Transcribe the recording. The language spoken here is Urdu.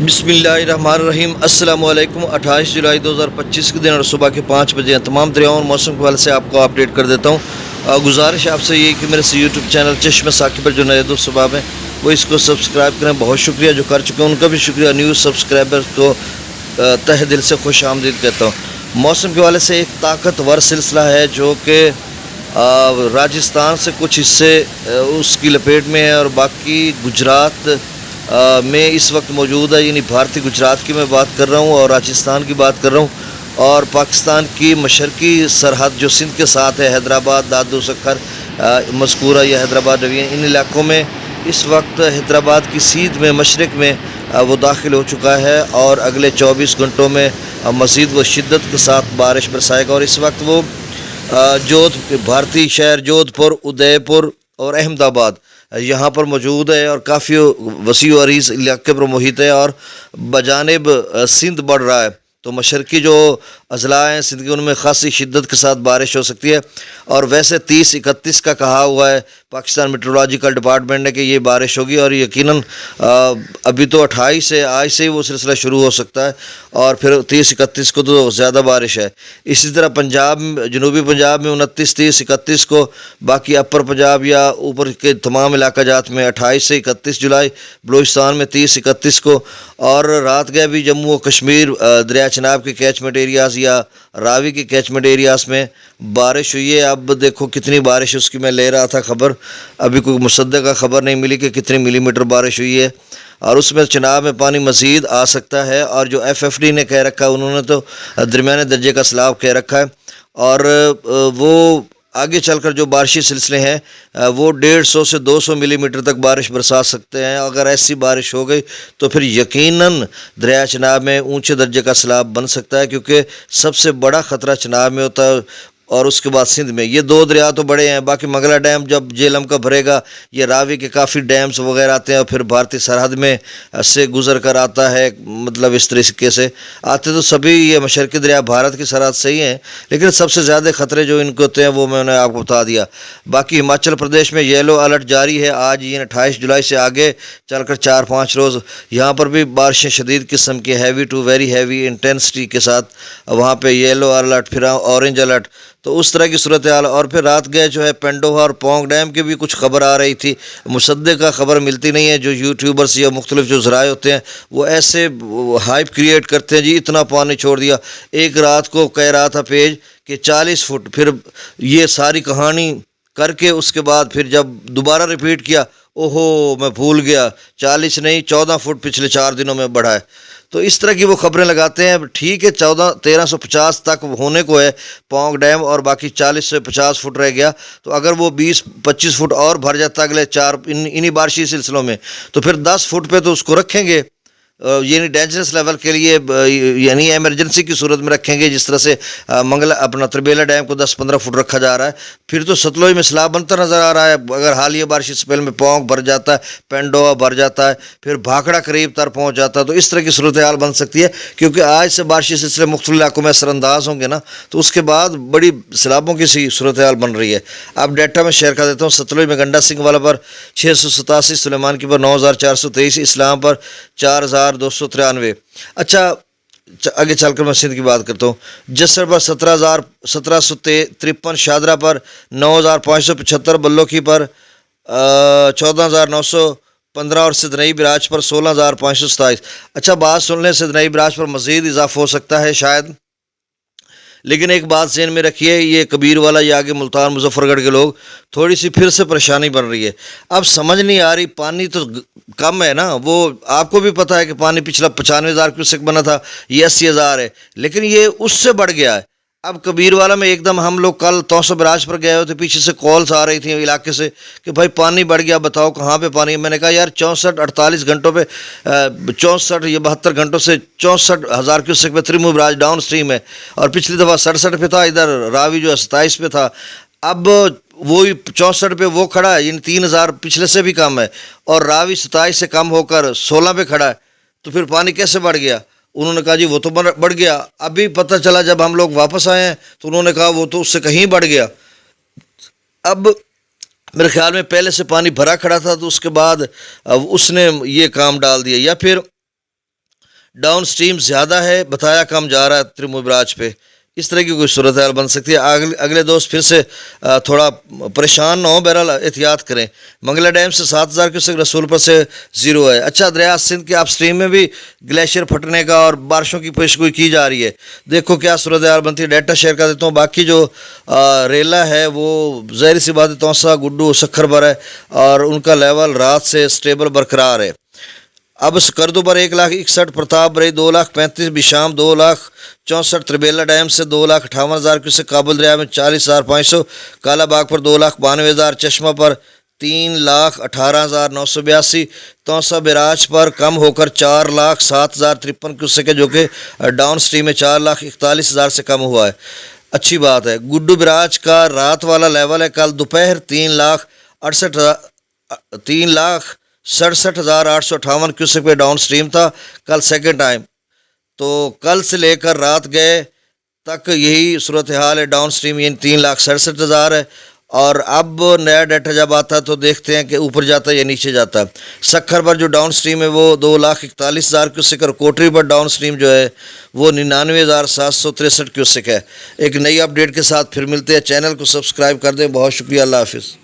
بسم اللہ الرحمن الرحیم۔ السلام علیکم۔ 28 جولائی 2025 کے دن اور صبح کے 5 بجے تمام دریاؤں اور موسم کے حوالے سے آپ کو اپڈیٹ کر دیتا ہوں۔ گزارش آپ سے یہ کہ میرے سے یوٹیوب چینل چشمہ ساقی پر جو نئے دوست صبح میں وہ اس کو سبسکرائب کریں۔ بہت شکریہ جو کر چکے ہیں ان کا بھی شکریہ۔ نیوز سبسکرائبر کو تہ دل سے خوش آمدید کہتا ہوں۔ موسم کے حوالے سے ایک طاقتور سلسلہ ہے جو کہ راجستھان سے کچھ حصے اس کی لپیٹ میں ہے اور باقی گجرات میں اس وقت موجود ہے، یعنی بھارتی گجرات کی میں بات کر رہا ہوں اور راجستھان کی بات کر رہا ہوں، اور پاکستان کی مشرقی سرحد جو سندھ کے ساتھ ہے، حیدرآباد، دادو سکھر مذکورہ یا حیدرآباد ڈویژن، ان علاقوں میں اس وقت حیدرآباد کی سیدھ میں مشرق میں وہ داخل ہو چکا ہے اور اگلے 24 گھنٹوں میں مزید وہ شدت کے ساتھ بارش برسائے گا۔ اور اس وقت وہ بھارتی شہر جودھ پور، ادے پور اور احمد آباد یہاں پر موجود ہے اور کافی وسیع و عریض علاقے پر محیط ہے اور بجانب سندھ بڑھ رہا ہے، تو مشرقی جو اضلاع ہیں سندھ کے ان میں خاصی شدت کے ساتھ بارش ہو سکتی ہے۔ اور ویسے 30-31 کا کہا ہوا ہے پاکستان میٹرولوجیکل ڈپارٹمنٹ نے کہ یہ بارش ہوگی، اور یقیناً ابھی تو 28 سے آج سے ہی وہ سلسلہ شروع ہو سکتا ہے اور پھر 30-31 کو تو زیادہ بارش ہے۔ اسی طرح پنجاب، جنوبی پنجاب میں 29، 30، 31 کو، باقی اپر پنجاب یا اوپر کے تمام علاقہ جات میں 28 سے 31 جولائی، بلوچستان میں 30-31 کو، اور رات گئے بھی جموں و کشمیر دریا چناب کے کیچمنٹ ایریاز یا راوی کے کیچمنٹ ایریاز میں بارش ہوئی ہے۔ اب دیکھو کتنی بارش، اس کی میں لے رہا تھا خبر، ابھی کوئی مصدقہ خبر نہیں ملی کہ کتنی ملی میٹر بارش ہوئی ہے، اور اس میں چناب میں پانی مزید آ سکتا ہے، اور جو FFD نے کہہ رکھا ہے انہوں نے تو درمیانے درجے کا سیلاب کہہ رکھا ہے، اور وہ آگے چل کر جو بارشی سلسلے ہیں وہ 150 سے 200 ملی میٹر تک بارش برسا سکتے ہیں۔ اگر ایسی بارش ہو گئی تو پھر یقیناً دریا چناب میں اونچے درجے کا سیلاب بن سکتا ہے، کیونکہ سب سے بڑا خطرہ چناب میں ہوتا ہے اور اس کے بعد سندھ میں۔ یہ دو دریا تو بڑے ہیں، باقی منگلا ڈیم جب جیلم کا بھرے گا، یہ راوی کے کافی ڈیمز وغیرہ آتے ہیں اور پھر بھارتی سرحد میں سے گزر کر آتا ہے، مطلب اس طریقے سے آتے تو سبھی یہ مشرقی دریا بھارت کی سرحد سے ہی ہیں، لیکن سب سے زیادہ خطرے جو ان کو ہوتے ہیں وہ میں نے آپ کو بتا دیا۔ باقی ہماچل پردیش میں یلو الرٹ جاری ہے آج، یہ 28 جولائی سے آگے چل کر 4-5 روز یہاں پر بھی بارشیں شدید قسم کی heavy to very heavy intensity کے ساتھ وہاں پہ یلو الرٹ، پھر اورنج الرٹ، تو اس طرح کی صورتحال۔ اور پھر رات گئے جو ہے پینڈوہا اور پونگ ڈیم کی بھی کچھ خبر آ رہی تھی، مصدقہ خبر ملتی نہیں ہے، جو یوٹیوبرز یا مختلف جو ذرائع ہوتے ہیں وہ ایسے ہائپ کریٹ کرتے ہیں، جی اتنا پانی چھوڑ دیا۔ ایک رات کو کہہ رہا تھا پیج کہ 40 فٹ، پھر یہ ساری کہانی کر کے اس کے بعد پھر جب دوبارہ ریپیٹ کیا، اوہو میں بھول گیا، 40 نہیں 14 فٹ پچھلے 4 دنوں میں بڑھا ہے۔ تو اس طرح کی وہ خبریں لگاتے ہیں، ٹھیک ہے 1350 تک ہونے کو ہے پونگ ڈیم، اور باقی 40 سے 50 فٹ رہ گیا، تو اگر وہ 20-25 فٹ اور بھر جاتا اگلے 4 انہی بارشی سلسلوں میں، تو پھر 10 فٹ پہ تو اس کو رکھیں گے، یعنی ڈینجرس لیول کے لیے، یعنی ایمرجنسی کی صورت میں رکھیں گے، جس طرح سے اپنا تربیلا ڈیم کو 10-15 فٹ رکھا جا رہا ہے۔ پھر تو ستلوج میں سیلاب بنتا نظر آ رہا ہے، اگر حالیہ بارشی سپیل میں پونگ بھر جاتا ہے، پینڈووا بھر جاتا ہے، پھر بھاکڑا قریب تر پہنچ جاتا ہے، تو اس طرح کی صورتحال بن سکتی ہے، کیونکہ آج سے بارشی سلسلے مختلف علاقوں میں اثر انداز ہوں گے نا، تو اس کے بعد بڑی سیلابوں کی سی صورتحال بن رہی ہے۔ اب ڈیٹا میں شیئر کر دیتا ہوں۔ ستلوج میں گنڈا سنگھ والا پر 687، سلیمان کی پر 9423، اسلام پر 4293۔ اچھا آگے چل کر میں سندھ کی بات کرتا ہوں۔ جسر پر 17,1753، شادرہ پر 9,575، بلوکی پر 14,915، اور سدنئی براج پر 16,527۔ اچھا بات سن لیں، سدنئی براج پر مزید اضافہ ہو سکتا ہے شاید، لیکن ایک بات ذہن میں رکھیے، یہ کبیر والا یا آگے ملتان مظفر گڑھ کے لوگ تھوڑی سی پھر سے پریشانی بن رہی ہے۔ اب سمجھ نہیں آ رہی، پانی تو کم ہے نا، وہ آپ کو بھی پتہ ہے کہ پانی پچھلا 95,000 کیوسک بنا تھا، یہ 80,000 ہے، لیکن یہ اس سے بڑھ گیا ہے۔ اب کبیر والا میں ایک دم ہم لوگ کل توسو براج پر گئے ہوتے، پیچھے سے کالز آ رہی تھیں علاقے سے کہ بھائی پانی بڑھ گیا، بتاؤ کہاں پہ پانی ہے۔ میں نے کہا یار 64-48 گھنٹوں پہ 64 یا 72 گھنٹوں سے 64,000 کیوسک پہ ترمو براج ڈاؤن سٹریم ہے، اور پچھلی دفعہ 67 پہ تھا، ادھر راوی جو ہے 27 پہ تھا، اب وہی 64 پہ وہ کھڑا ہے، یعنی 3,000 پچھلے سے بھی کم ہے، اور راوی 27 سے کم ہو کر 16 پہ کھڑا ہے، تو پھر پانی کیسے بڑھ گیا؟ انہوں نے کہا جی وہ تو بڑھ گیا۔ ابھی پتہ چلا جب ہم لوگ واپس آئے ہیں تو انہوں نے کہا وہ تو اس سے کہیں بڑھ گیا۔ اب میرے خیال میں پہلے سے پانی بھرا کھڑا تھا، تو اس کے بعد اس نے یہ کام ڈال دیا، یا پھر ڈاؤن سٹریم زیادہ ہے، بتایا کم جا رہا ہے ترمو براج پہ، اس طرح کی کوئی صورتحال بن سکتی ہے۔ اگلے دوست پھر سے تھوڑا پریشان نہ ہو، بہرحال احتیاط کریں۔ منگلا ڈیم سے 7000 کیوسک رسول پر سے 0 ہے۔ اچھا، دریا سندھ کے اپ سٹریم میں بھی گلیشیئر پھٹنے کا اور بارشوں کی پیشگوئی کی جا رہی ہے، دیکھو کیا صورتحال بنتی ہے۔ ڈیٹا شیئر کر دیتا ہوں۔ باقی جو ریلا ہے وہ ظاہر سی بات ہے توسا، گڈو، سکھر پر ہے اور ان کا لیول رات سے سٹیبل برقرار ہے۔ اب سکردو پر 1,61,000، پرتاپ بری 2,35,000، بشام 2,64,000، تربیلا ڈیم سے 2,58,000 کیوسک، کابل دریا میں 40,500، کالا باغ پر 2,92,000، چشمہ پر 3,18,982، توسا بیراج پر کم ہو کر 4,07,053 کیوسک ہے، جو کہ ڈاؤن سٹریم میں 4,41,000 سے کم ہوا ہے، اچھی بات ہے۔ گڈو بیراج کا رات والا لیول ہے کل دوپہر 3,67,858 کیوسک پہ ڈاؤن سٹریم تھا کل سیکنڈ ٹائم، تو کل سے لے کر رات گئے تک یہی صورتحال ہے، ڈاؤن سٹریم یعنی 3,67,000 ہے، اور اب نیا ڈیٹا جب آتا ہے تو دیکھتے ہیں کہ اوپر جاتا ہے یا نیچے جاتا ہے۔ سکھر پر جو ڈاؤن سٹریم ہے وہ 2,41,000 کیوسک، اور کوٹری پر ڈاؤن سٹریم جو ہے وہ 99,763 کیوسک ہے۔ ایک نئی اپ ڈیٹ کے ساتھ پھر ملتے ہیں، چینل کو سبسکرائب کر دیں، بہت شکریہ، اللہ حافظ۔